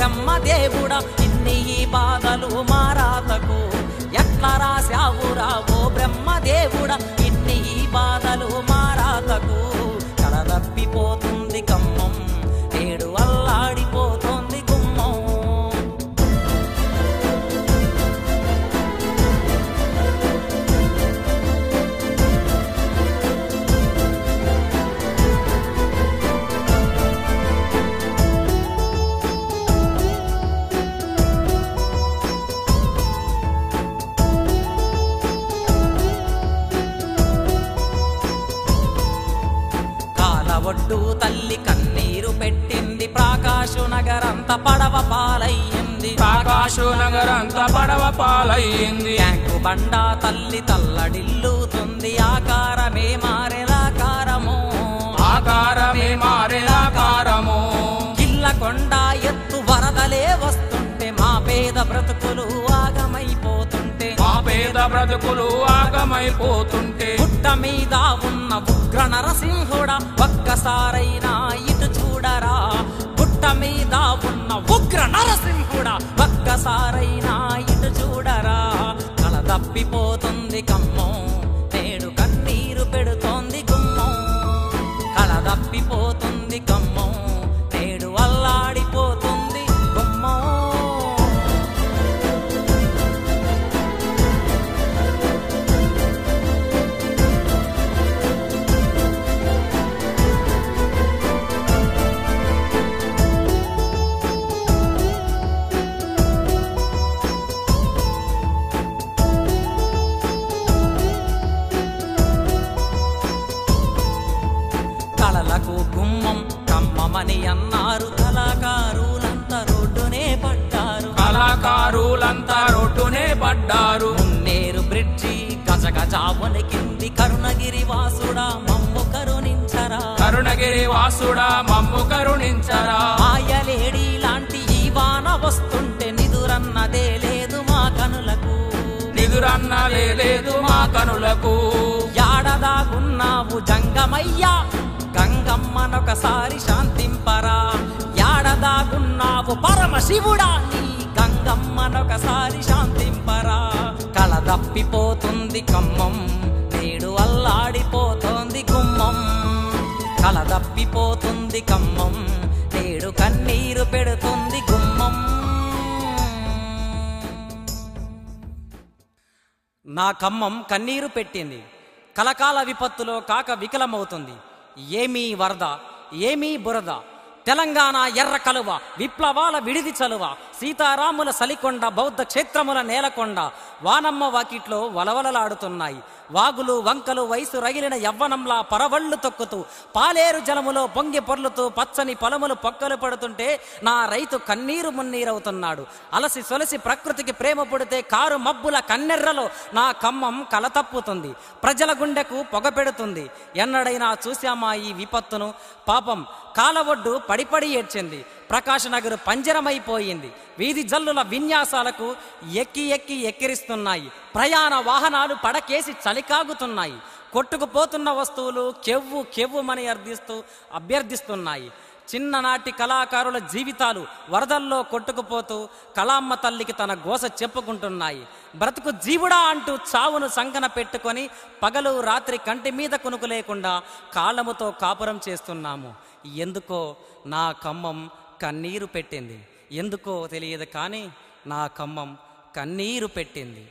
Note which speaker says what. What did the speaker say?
Speaker 1: బ్రహ్మదేవుడా ఇన్ని ఈ బాధలు మారాతకు ఎట్లా రాశావురా ఓ బ్రహ్మదేవుడా ఇన్ని ఈ బాధలు మారాతకు కలదప్పిపోతుంది కమ్మం నేడు అల్లాడిపోతుంది గుమ్మం ఒడ్డు తల్లి కన్నీరు పెట్టింది ప్రకాశు నగరంత పడవ పాలయ్యింది
Speaker 2: ప్రకాశు నగరంత పడవ పాలయ్యింది
Speaker 1: ట్యాంకు బండ తల్లి తల్లడిల్లుతుంది ఆకారమే మారెలాకారము
Speaker 2: ఆకారమే మారెలాకారము
Speaker 1: కిల్ల కొండ ఎత్తు వరదలే వస్తుంటే మా పేద బ్రతుకులు ఆగమైపోతుంటే
Speaker 2: మా పేద బ్రతుకులు ఆగమైపోతుంటే
Speaker 1: పుట్ట మీద ఉన్న ఉగ్ర నరసింహుడా ఒక్కసారైనా ఇటు చూడరా పుట్ట మీద ఉన్న ఉగ్ర నరసింహుడా ఒక్కసారైనా ఇటు చూడరా కలదప్పిపోతుంది కమ్మం నేడు కన్నీరు పెడుతోంది గుమ్మం కలదప్పిపోతుంది కమ్మం నేడు అల్లాడిపోతుంది గుమ్మం కళలకు గుమ్మం కమ్మమని అన్నారు కళాకారులంతా రోడ్డునే పడ్డారు
Speaker 2: కళాకారులంతా రోడ్డునే పడ్డారు
Speaker 1: మున్నేరు బ్రిడ్జి గజ గజ వణికింది కరుణగిరి వాసుడా మమ్ము కరుణించరా
Speaker 2: కరుణగిరి వాసుడా మమ్ము కరుణించరా
Speaker 1: మాయలేడి లాంటి ఈ వాన వస్తుంటే నిదురన్నదే లేదు మా కనులకు
Speaker 2: నిదురన్నదే లేదు మా కనులకు
Speaker 1: యాడదాగున్నావు జంగమయ్యా గంగమ్మనొకసారి శాంతింపరా యాడదాగున్నావు పరమశివుడా నీ గంగమ్మనొకసారి శాంతింపరా కలదప్పిపోతుంది కమ్మం నేడు అల్లాడిపోతోంది గుమ్మం కలదప్పిపోతుంది కమ్మం నేడు కన్నీరు పెడుతుంది గుమ్మం నా కమ్మం కన్నీరు పెట్టింది కలకాల విపత్తులో కాక వికలమవుతుంది ఏమీ వరద ఏమీ బురద తెలంగాణ ఎర్ర కలువ విప్లవాల విడిది చలువ సీతారాముల సలికొండ బౌద్ధ క్షేత్రముల నేలకొండ వానమ్మ వాకిట్లో వలవలలాడుతున్నాయి వాగులు వంకలు వయసు రగిలిన యవ్వనంలా పరవళ్ళు తొక్కుతూ పాలేరు జలములో పొంగి పొర్లుతూ పచ్చని పొలములు పొక్కలు పడుతుంటే నా రైతు కన్నీరు మున్నీరవుతున్నాడు అలసి సొలసి ప్రకృతికి ప్రేమ పుడితే కారు మబ్బుల కన్నెర్రలో నా కమ్మం కలతప్పుతుంది ప్రజల గుండెకు పొగ పెడుతుంది ఎన్నడైనా చూశామా ఈ విపత్తును పాపం కాలవొడ్డు పడిపడి ఏడ్చింది ప్రకాశ్ నగర్ పంజరమైపోయింది వీధి జల్లుల విన్యాసాలకు ఎక్కి ఎక్కి ఎక్కిరిస్తున్నాయి ప్రయాణ వాహనాలు పడకేసి చలికాగుతున్నాయి కొట్టుకుపోతున్న వస్తువులు కెవ్వు కెవ్వుమని అభ్యర్థిస్తున్నాయి చిన్ననాటి కళాకారుల జీవితాలు వరదల్లో కొట్టుకుపోతూ కళామ్మ తల్లికి తన గోస చెప్పుకుంటున్నాయి బ్రతుకు జీవుడా అంటూ చావును సంకన పెట్టుకొని పగలు రాత్రి కంటి మీద కునుకు లేకుండా కాళ్ళముతో కాపురం చేస్తున్నాము ఎందుకో నా కమ్మం కన్నీరు పెట్టింది ఎందుకో తెలియదు కానీ నా కమ్మం కన్నీరు పెట్టింది